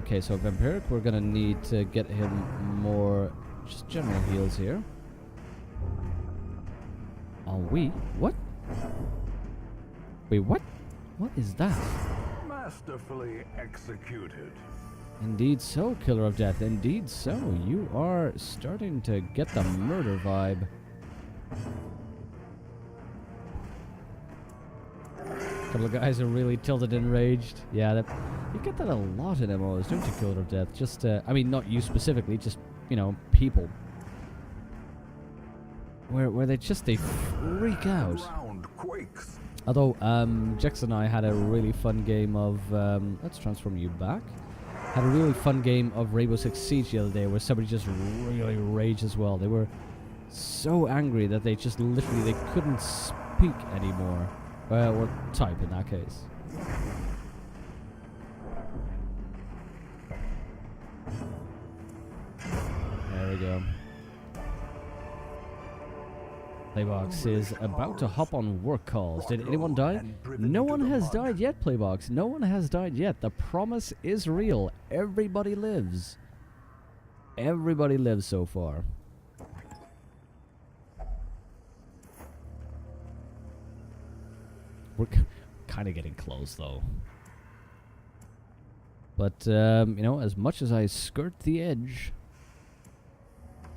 Okay, so Vampiric, we're gonna need to get him more just general heals here. Are we? What? Wait, what? What is that? Masterfully executed. Indeed so, Killer of Death. Indeed so. You are starting to get the murder vibe. Couple of guys are really tilted and enraged. Yeah, you get that a lot in MMOs, don't you, Killer of Death? Just, I mean, not you specifically, just, you know, people. Where they freak out. Although, Jex and I had a really fun game of, let's transform you back. Had a really fun game of Rainbow Six Siege the other day where somebody just really raged as well. They were so angry that they just literally, they couldn't speak anymore. Or type in that case. There we go. Playbox is about to hop on work calls. Did anyone die? No one has died yet, Playbox. No one has died yet. The promise is real. Everybody lives. Everybody lives so far. We're kind of getting close, though. But, you know, as much as I skirt the edge,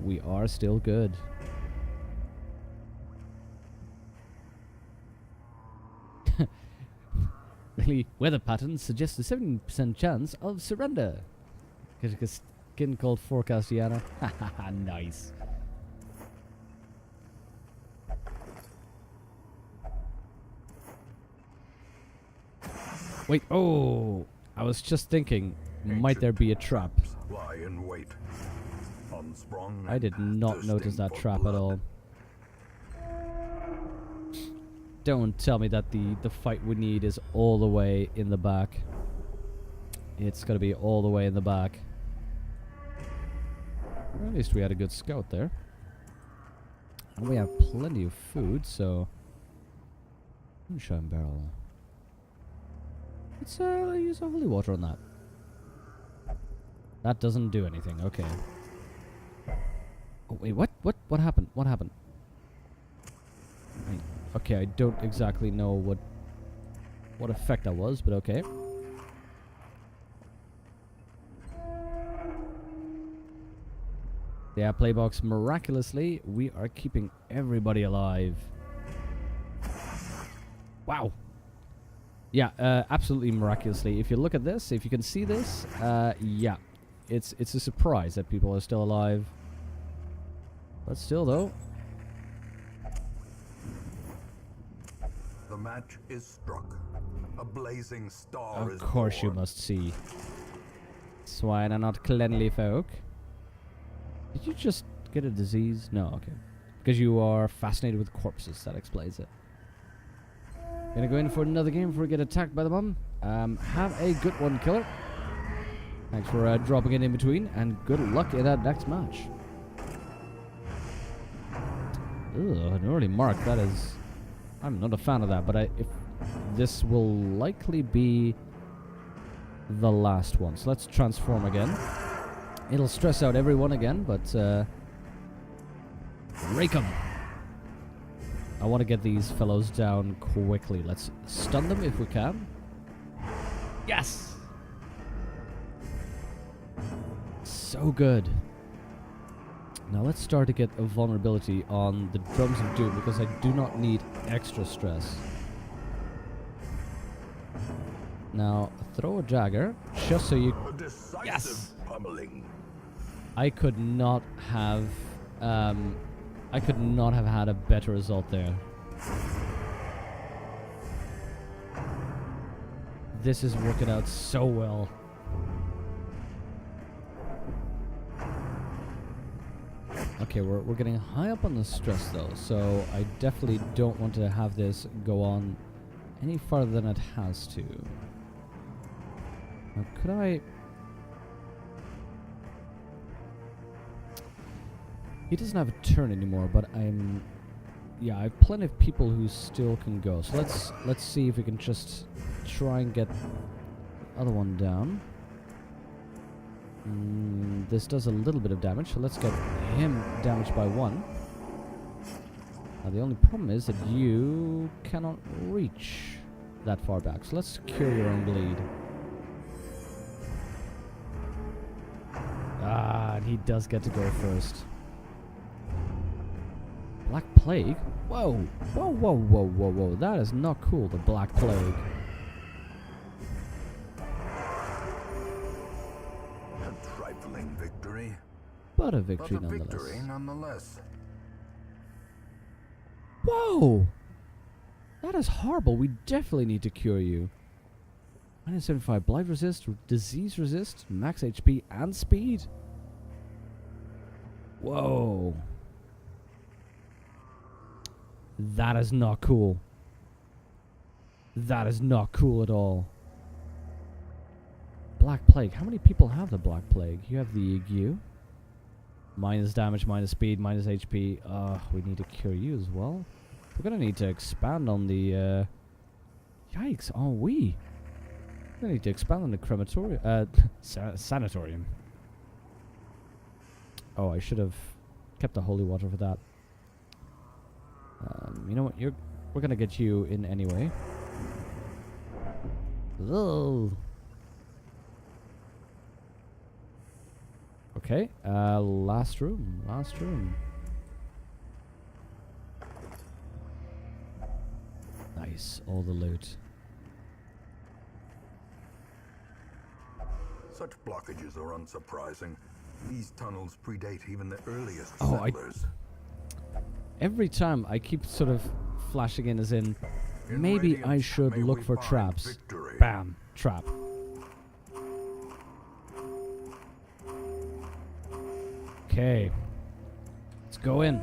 we are still good. Really, weather patterns suggest a 70% chance of surrender. Get a skin called Forecast Yana. Haha, nice. Wait, oh! I was just thinking, might there be a trap? Lie in wait. Unsprung I did not notice that trap at all. Don't tell me that the fight we need is all the way in the back. It's gotta be all the way in the back. Well, at least we had a good scout there. And we have plenty of food, so... Moonshine barrel. Let's use a holy water on that. That doesn't do anything, okay. Oh, wait, what? What happened? What happened? Wait, okay, I don't exactly know what effect that was, but okay. Yeah, Playbox, miraculously, we are keeping everybody alive. Wow. Yeah, absolutely miraculously. If you look at this, if you can see this, yeah. It's a surprise that people are still alive. But still, though. The match is struck. A blazing star is Of course born. you must see. Swine are not cleanly folk. Did you just get a disease? No, okay. Because you are fascinated with corpses, that explains it. Gonna go in for another game before we get attacked by the bomb. Have a good one, Killer. Thanks for dropping it in between, and good luck in that next match. Ugh, an early mark, that is... I'm not a fan of that, but if this will likely be the last one. So let's transform again. It'll stress out everyone again, but rake 'em. I want to get these fellows down quickly. Let's stun them if we can. Yes! So good. Now let's start to get a vulnerability on the Drums of Doom, because I do not need extra stress. Now, throw a Jagger, just so you... Yes! Pummeling. I could not have... I could not have had a better result there. This is working out so well. Okay, we're getting high up on the stress though, so I definitely don't want to have this go on any farther than it has to. Now, could I... He doesn't have a turn anymore, but I'm... Yeah, I have plenty of people who still can go. So let's see if we can just try and get the other one down. this does a little bit of damage, so let's get him damaged by 1. Now the only problem is that you cannot reach that far back, so let's cure your own bleed. Ah, and he does get to go first. Black Plague? Whoa! Whoa, whoa, whoa, whoa, whoa. That is not cool, the Black Plague. A trifling victory. But a victory But a nonetheless. victory nonetheless. Whoa! That is horrible. We definitely need to cure you. Minus 75 blight resist, disease resist, max HP and speed. Whoa. That is not cool. That is not cool at all. Black Plague. How many people have the Black Plague? You have the ague. Minus damage, minus speed, minus HP. We need to cure you as well. We're gonna need to expand on the... Yikes, are we? We're gonna need to expand on the crematorium. Sanatorium. Oh, I should have kept the holy water for that. You know what? We're gonna get you in anyway. Ugh. Okay, last room. Nice, all the loot. Such blockages are unsurprising. These tunnels predate even the earliest Oh, settlers. Every time I keep sort of flashing in as in, In maybe Radiance, I should may look we for find traps. victory. Bam, trap. Okay, let's go in.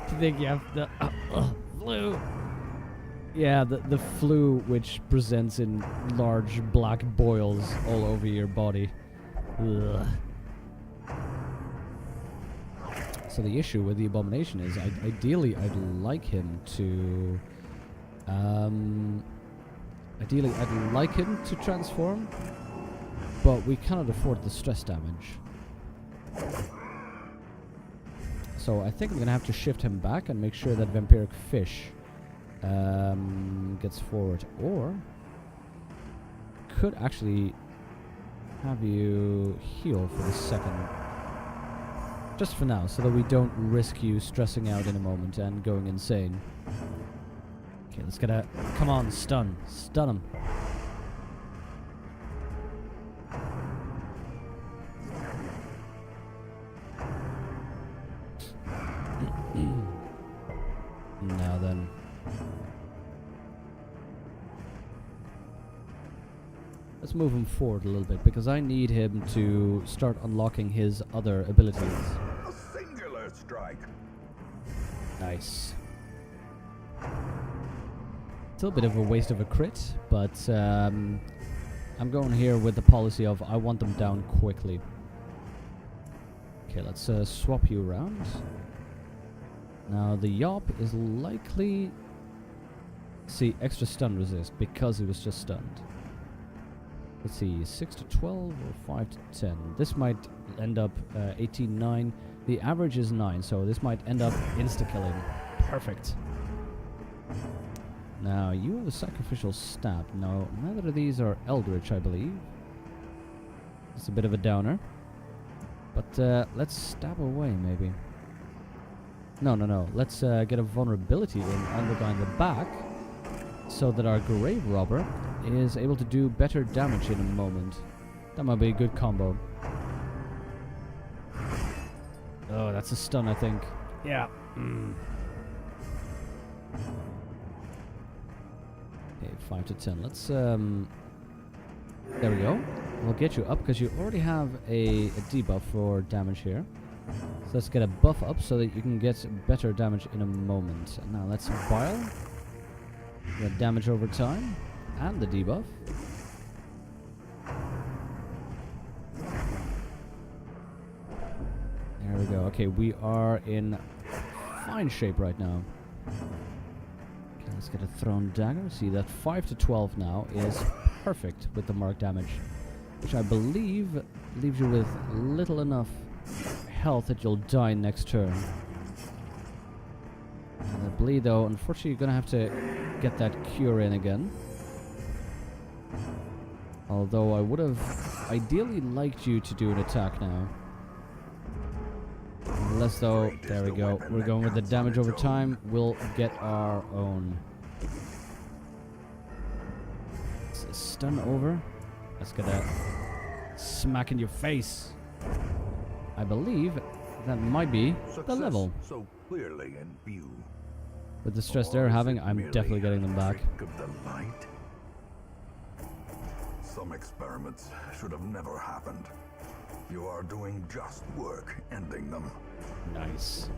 Do you think you have the flu? Yeah, the flu which presents in large black boils all over your body. Ugh. So the issue with the abomination is, ideally, I'd like him to, transform, but we cannot afford the stress damage. So I think I'm gonna have to shift him back and make sure that Vampiric Fish gets forward, or could actually have you heal for the second. Just for now, so that we don't risk you stressing out in a moment and going insane. Okay, let's get a... Come on, stun. Stun him. Now then. Let's move him forward a little bit, because I need him to start unlocking his other abilities. A singular strike. Nice. Still a bit of a waste of a crit, but I'm going here with the policy of I want them down quickly. Okay, let's swap you around. Now the Yop is likely... See, extra stun resist because he was just stunned. Let's see, 6 to 12 or 5 to 10. This might end up 18, 9. The average is 9, so this might end up insta-killing. Perfect. Now, you have a sacrificial stab. No, neither of these are Eldritch, I believe. It's a bit of a downer. But let's stab away, maybe. No. Let's get a vulnerability in on the guy in the back, so that our Grave Robber is able to do better damage in a moment. That might be a good combo. Oh, that's a stun, I think. Yeah. Okay, 5 to 10. Let's, there we go. We'll get you up, because you already have a debuff for damage here. So let's get a buff up, so that you can get better damage in a moment. And now let's Vile. Get damage over time. And the debuff. There we go. Okay, we are in fine shape right now. Okay, let's get a thrown dagger. See, that 5 to 12 now is perfect with the mark damage. which I believe leaves you with little enough health that you'll die next turn. And the bleed, though, unfortunately, you're gonna have to get that cure in again. Although I would have ideally liked you to do an attack now. Unless, though, there we go. We're going with the damage over time. We'll get our own. Stun over. Let's get a smack in your face. I believe that might be the level. So clearly in view. With the stress they're having, I'm definitely getting them back. Of the light? Some experiments should have never happened. You are doing just work ending them. Nice.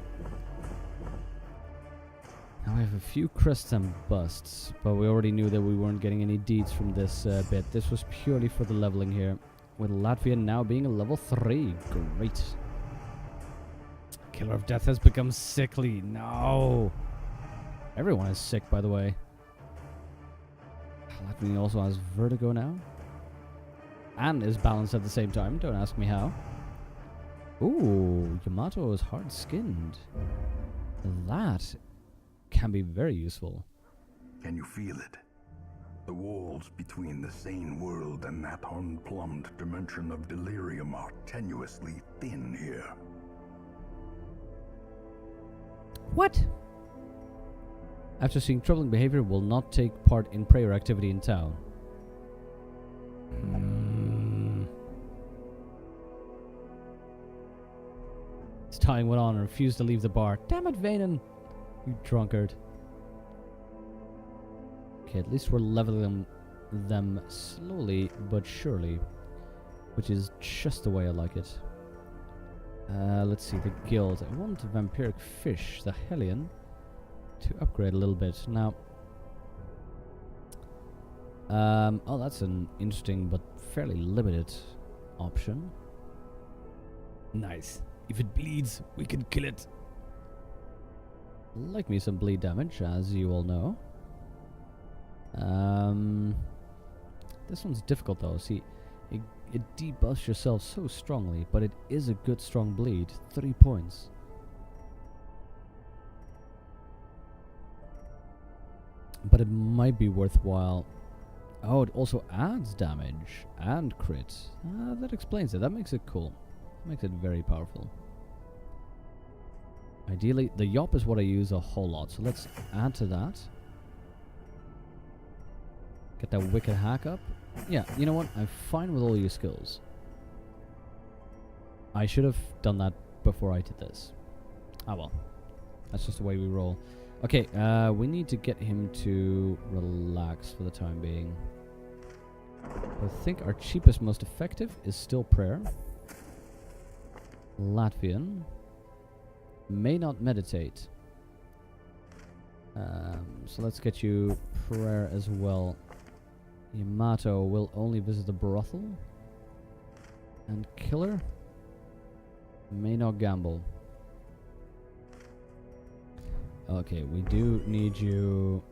Now I have a few crests and busts, but we already knew that we weren't getting any deeds from this bit. This was purely for the leveling here, with Latvia now being a level 3. Great. Killer of Death has become sickly. No. Everyone is sick, by the way. Latvia also has vertigo now. And is balanced at the same time. Don't ask me how. Ooh, Yamato is hard-skinned. That can be very useful. Can you feel it? The walls between the sane world and that unplumbed dimension of delirium are tenuously thin here. What? After seeing troubling behavior, will not take part in prayer activity in town. His time went on and refused to leave the bar. Damn it, Vanen! You drunkard. Okay, at least we're leveling them slowly but surely, which is just the way I like it. Let's see, the guild. I want a vampiric fish, the Hellion, to upgrade a little bit. Now, oh, that's an interesting but fairly limited option. Nice. If it bleeds, we can kill it. Like me some bleed damage, as you all know. This one's difficult though. See, it debuffs yourself so strongly, but it is a good strong bleed. 3 points. But it might be worthwhile. Oh, it also adds damage and crit. That explains it. That makes it cool. Makes it very powerful. Ideally, the Yop is what I use a whole lot, so let's add to that. Get that Wicked Hack up. Yeah, you know what? I'm fine with all your skills. I should have done that before I did this. Ah well. That's just the way we roll. Okay, we need to get him to relax for the time being. I think our cheapest, most effective is still prayer. Latvian may not meditate. So let's get you prayer as well. Yamato will only visit the brothel. And Killer may not gamble. Okay, we do need you.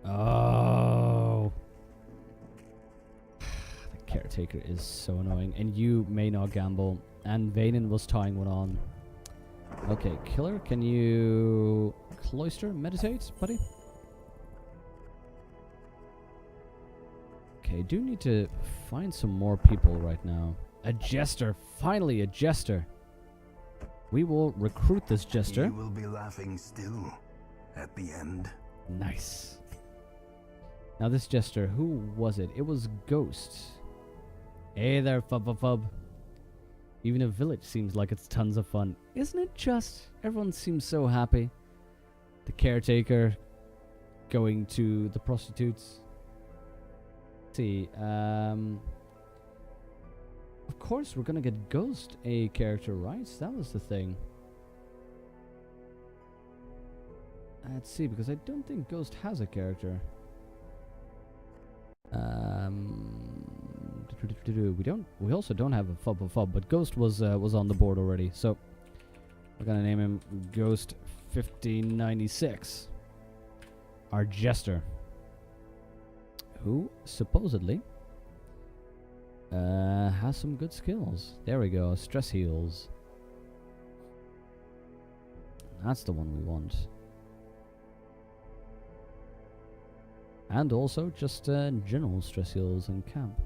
Oh. The caretaker is so annoying. And you may not gamble. And Vanen was tying one on. Okay, Killer, can you cloister meditate, buddy? Okay, do need to find some more people right now. A jester, finally a jester. We will recruit this jester. You will be laughing still at the end. Nice. Now this jester, who was it? It was Ghost. Hey there, fub. Even a village seems like it's tons of fun. Isn't it just? Everyone seems so happy. The caretaker going to the prostitutes. Let's see, of course we're gonna get Ghost a character, right? That was the thing. Let's see, because I don't think Ghost has a character. We also don't have a fub, but Ghost was on the board already, so we're gonna name him Ghost 1596. Our jester, who supposedly has some good skills. There we go. Stress heals. That's the one we want. And also just general stress heals in camp.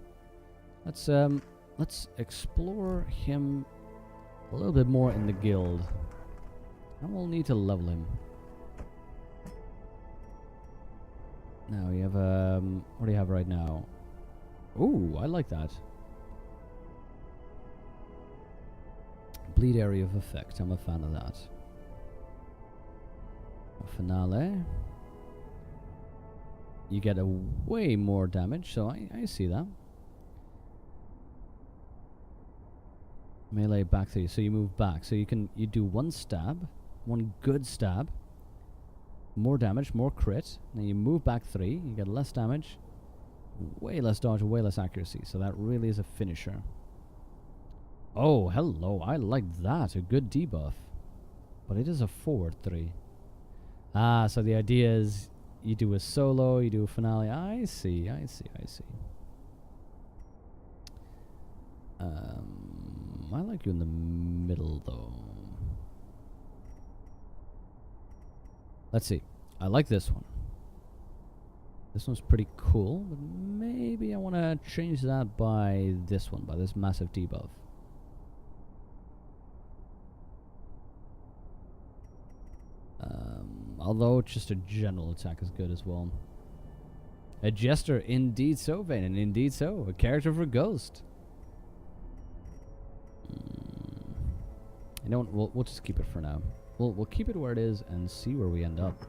Let's explore him a little bit more in the guild. And we'll need to level him. Now we have what do you have right now? Ooh, I like that. Bleed area of effect. I'm a fan of that. Finale. You get a way more damage, so I see that. Melee back 3, so you move back. So you do one stab, one good stab, more damage, more crit. Then you move back 3, you get less damage, way less dodge, way less accuracy. So that really is a finisher. Oh, hello, I like that. A good debuff. But it is a forward 3. Ah, so the idea is you do a solo, you do a finale. I see. I like you in the middle, though. Let's see. I like this one. This one's pretty cool, but maybe I want to change that by this one, by this massive debuff. Although just a general attack is good as well. A jester, indeed so, Vayne, and indeed so. A character for Ghost. You know what? We'll just keep it for now. We'll keep it where it is and see where we end up.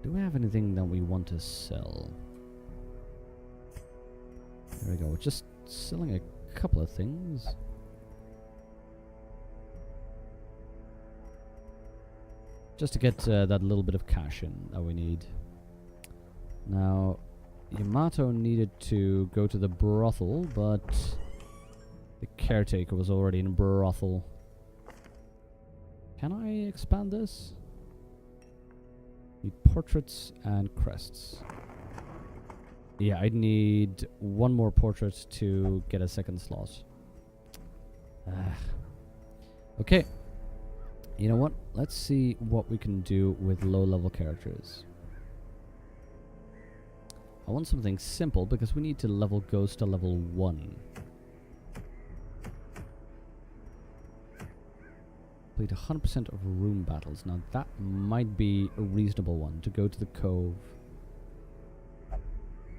Do we have anything that we want to sell? There we go. We're just selling a couple of things. Just to get that little bit of cash in that we need. Now, Yamato needed to go to the brothel, but the caretaker was already in brothel. Can I expand this? Need portraits and crests. Yeah, I'd need one more portrait to get a second slot. Okay. You know what? Let's see what we can do with low-level characters. I want something simple because we need to level Ghost to level 1. Complete 100% of room battles. Now that might be a reasonable one, to go to the cove.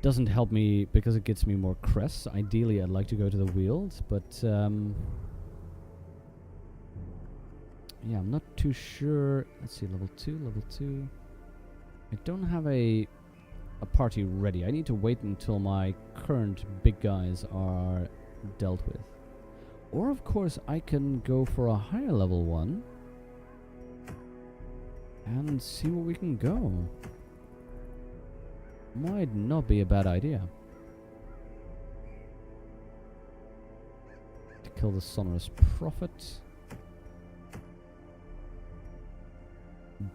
Doesn't help me because it gets me more crests. Ideally I'd like to go to the Weald, but yeah, I'm not too sure. Let's see, level 2. I don't have a party ready. I need to wait until my current big guys are dealt with. Or, of course, I can go for a higher level one and see where we can go. Might not be a bad idea. To kill the Sonorous Prophet.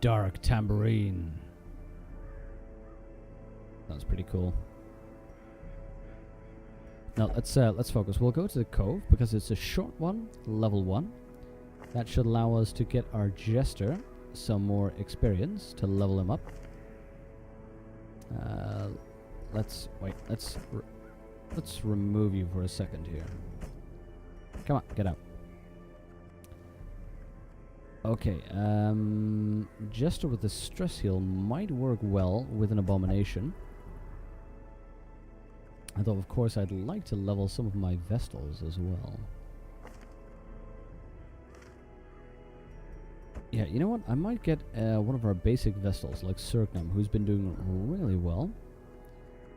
Dark Tambourine. That's pretty cool. Now let's focus. We'll go to the cove because it's a short one, level 1. That should allow us to get our jester some more experience to level him up. Let's remove you for a second here. Come on, get out. Okay, Jester with the stress heal might work well with an abomination. Although, of course, I'd like to level some of my Vestals as well. Yeah, you know what? I might get one of our basic Vestals, like Circnum, who's been doing really well.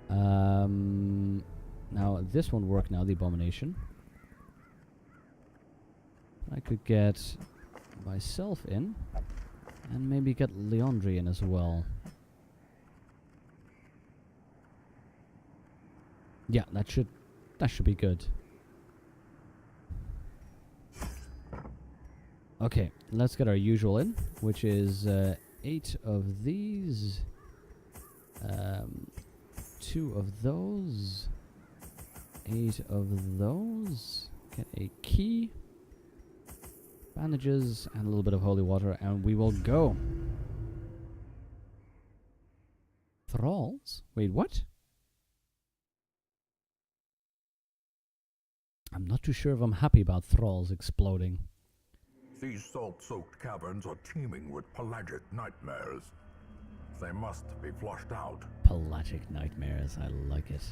Now, this won't work now, the abomination. I could get myself in, and maybe get Leandri in as well. Yeah, that should be good. Okay, let's get our usual in, which is 8 of these, 2 of those, 8 of those. Get a key. Bandages and a little bit of holy water, and we will go. Thralls? Wait, what? I'm not too sure if I'm happy about thralls exploding. These salt-soaked caverns are teeming with pelagic nightmares. They must be flushed out. Pelagic nightmares, I like it.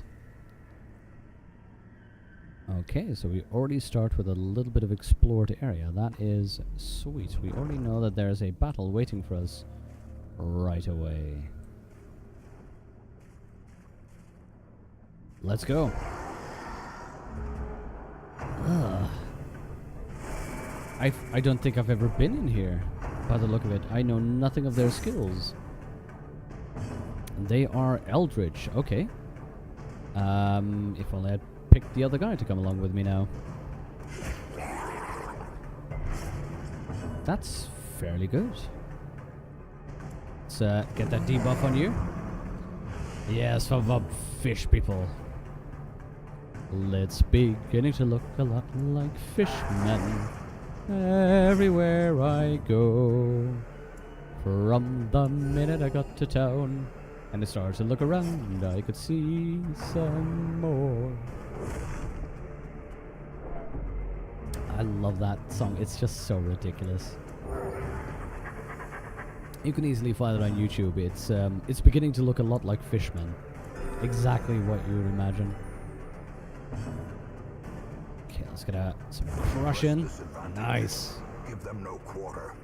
Okay, so we already start with a little bit of explored area. That is sweet. We already know that there's a battle waiting for us right away. Let's go. Ugh. I don't think I've ever been in here, by the look of it. I know nothing of their skills. They are eldritch. Okay. If only I'd picked the other guy to come along with me now. That's fairly good. Let's get that debuff on you. Yes, for the fish people. Let's beginning to look a lot like fishmen everywhere I go. From the minute I got to town and I started to look around, I could see some more. I love that song. It's just so ridiculous. You can easily find it on YouTube. It's beginning to look a lot like Fishmen. Exactly what you would imagine. Okay, let's get some crush in. Nice. Give them no quarter.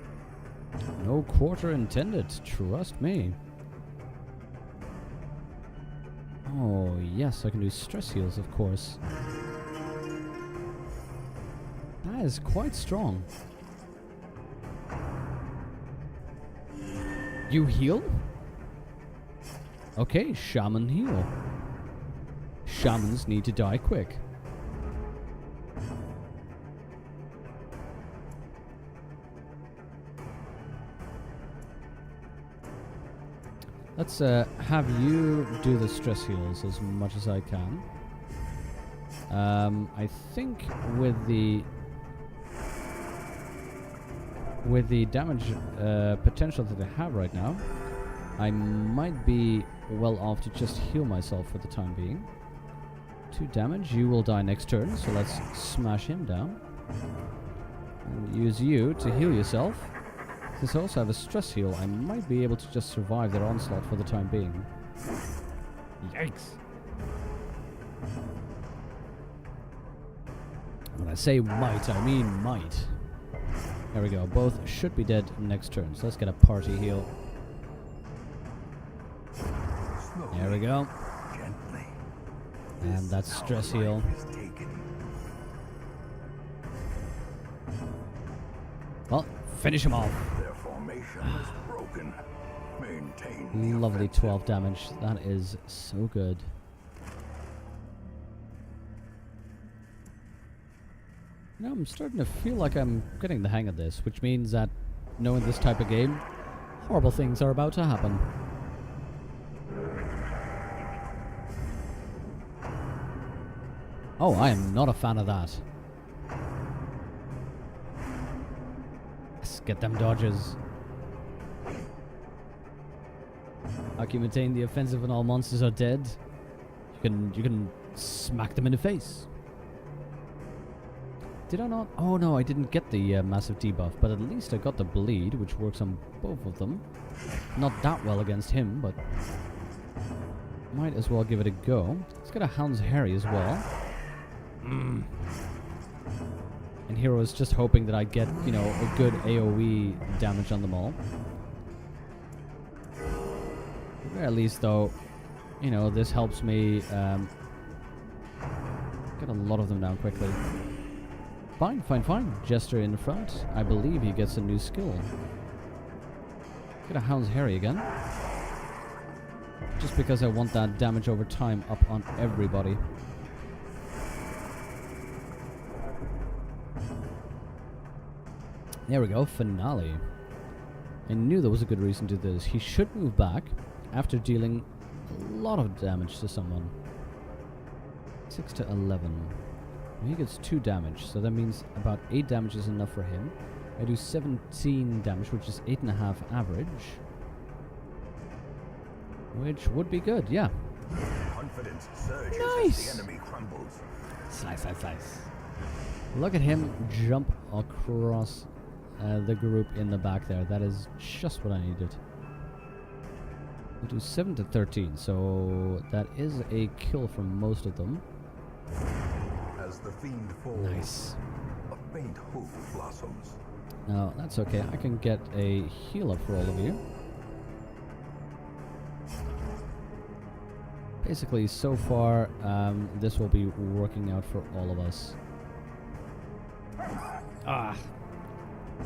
No quarter intended. Trust me. Oh yes, I can do stress heals, of course. That is quite strong. You heal? Okay, shaman heal. Shamans need to die quick. Let's have you do the stress heals as much as I can. I think with the damage potential that I have right now, I might be well off to just heal myself for the time being. 2 damage. You will die next turn, so let's smash him down. And use you to heal yourself. Since I also have a stress heal, I might be able to just survive their onslaught for the time being. Yikes! When I say might, I mean might. There we go. Both should be dead next turn, so let's get a party heal. There we go. And that's stress heal. Well, finish him off. Their formation is broken. Maintain Lovely 12 damage. That is so good. Now I'm starting to feel like I'm getting the hang of this, which means that, knowing this type of game, horrible things are about to happen. Oh, I am not a fan of that. Let's get them dodges. How can you maintain the offensive when all monsters are dead? You can smack them in the face. Did I not? Oh no, I didn't get the massive debuff, but at least I got the bleed, which works on both of them. Not that well against him, but might as well give it a go. Let's get a Hound's Harry as well. And here I was just hoping that I'd get, you know, a good AoE damage on them all. At least, though, you know, this helps me get a lot of them down quickly. Fine, fine, fine. Jester in the front. I believe he gets a new skill. Get a Hound's Harry again. Just because I want that damage over time up on everybody. There we go, finale. I knew there was a good reason to do this. He should move back after dealing a lot of damage to someone. Let's 6 to 11. He gets 2 damage, so that means about 8 damage is enough for him. I do 17 damage, which is 8.5 average. Which would be good, yeah. Confidence surges Nice! as the enemy crumbles. Slice, slice, slice. Look at him jump across the group in the back there. That is just what I needed. We'll do 7 to 13, so that is a kill from most of them. As the fiend falls, Nice. a faint hope blossoms. No, that's okay. I can get a heal up for all of you. Basically, so far, this will be working out for all of us. Ah!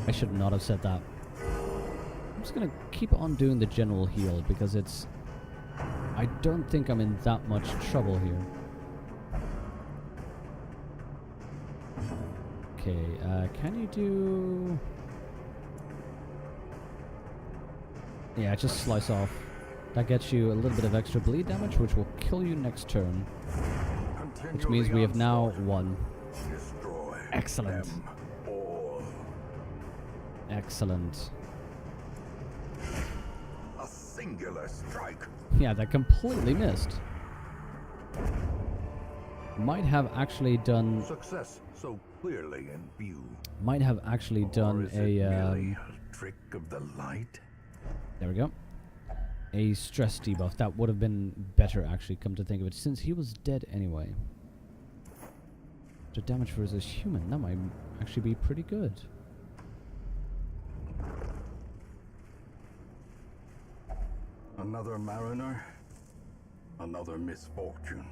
I should not have said that. I'm just gonna keep on doing the general heal because it's... I don't think I'm in that much trouble here. Okay, can you do... Yeah, just slice off. That gets you a little bit of extra bleed damage, which will kill you next turn. Which means we have now won. Excellent. Excellent. A singular strike. Yeah, that completely missed. Might have actually done... Success so clearly in view. Might have actually done a... merely a trick of the light? There we go. A stress debuff. That would have been better, actually, come to think of it, since he was dead anyway. The damage versus human. That might actually be pretty good. Another mariner, another misfortune.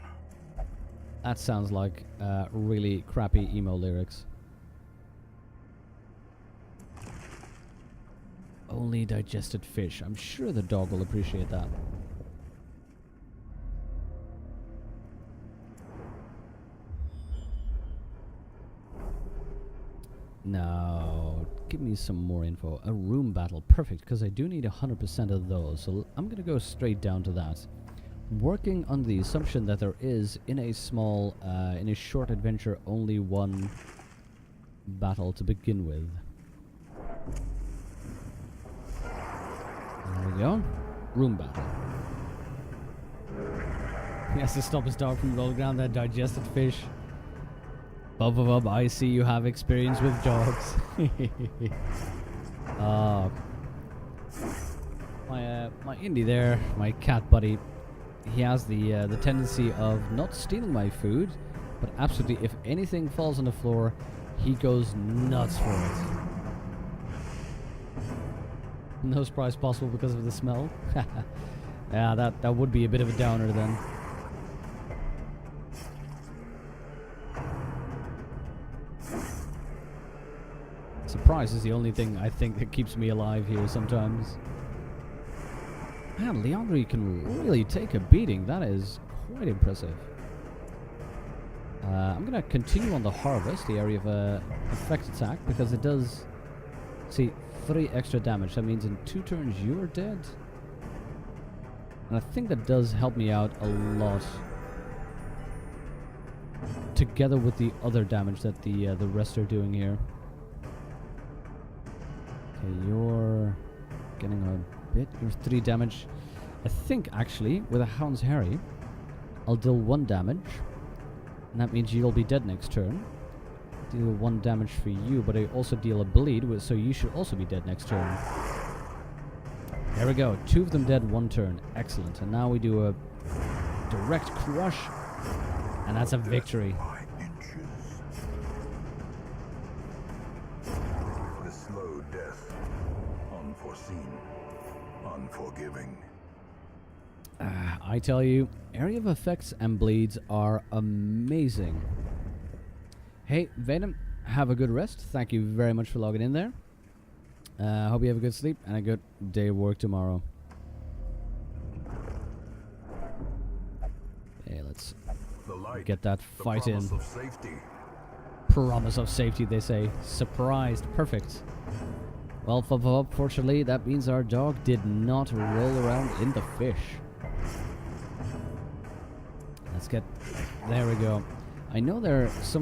That sounds like really crappy emo lyrics. Only digested fish. I'm sure the dog will appreciate that. Now, give me some more info. A room battle. Perfect, because I do need 100% of those. So I'm going to go straight down to that. Working on the assumption that there is, in a small, in a short adventure, only one battle to begin with. There we go. Room battle. He has to stop his dog from rolling down that digested fish. Bub, I see you have experience with dogs. My indie there, my cat buddy, he has the tendency of not stealing my food, but absolutely, if anything falls on the floor, he goes nuts for it. No surprise possible because of the smell. Yeah, that would be a bit of a downer then. Surprise is the only thing I think that keeps me alive here sometimes. Man, Leandri can really take a beating. That is quite impressive. I'm going to continue on the harvest, the area of effect attack, because it does... See, 3 extra damage. That means in 2 turns you're dead. And I think that does help me out a lot. Together with the other damage that the rest are doing here. Okay, you're getting a bit. You're 3 damage. I think actually with a Hound's Harry, I'll deal 1 damage. And that means you'll be dead next turn. Deal 1 damage for you, but I also deal a bleed, so you should also be dead next turn. There we go. 2 of them dead 1 turn. Excellent. And now we do a direct crush. And that's a victory. The slow death. Unforeseen. Unforgiving. I tell you, area of effects and bleeds are amazing. Hey, Venom, have a good rest. Thank you very much for logging in there. Hope you have a good sleep and a good day of work tomorrow. Hey, let's get that fight in. Promise of safety, they say. Surprised. Perfect. Well, fortunately, that means our dog did not roll around in the fish. Let's get There we go. I know there are some